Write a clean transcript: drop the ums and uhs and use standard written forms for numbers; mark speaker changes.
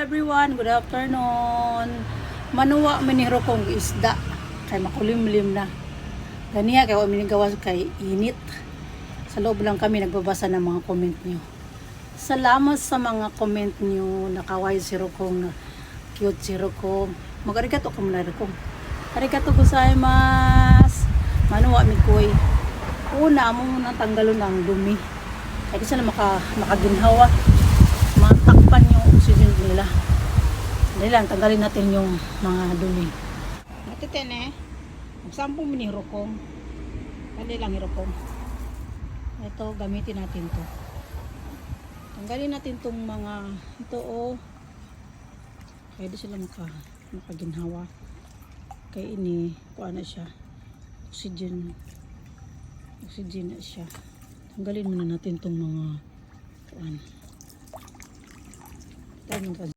Speaker 1: everyone, good afternoon. Manuwa maniro kong isda kay makulimlim na. Ganiya kay wa gawas kay init. Sa loob lang kami nagbabasa ng mga comment niyo. Salamat sa mga comment niyo. Nakaway si Rokong, cute si Rokong. Mag-arigato ka muna Rokong. Arigato gozaimasu. Manuwa mi koy. Una mo nang tanggalon ang dumi. Kaya di sana makaginhawa. Matakpan yung oxygen nila. Dahil lang, tanggalin natin yung mga dumi. Natiten magsampung minirokong. Dali lang hirokong. Ito, gamitin natin to. Tanggalin natin tong mga, ito kaya di sila makaginhawa. Kaya ini, kuha na siya. Oxygen na siya. Tanggalin muna natin tong mga kuan.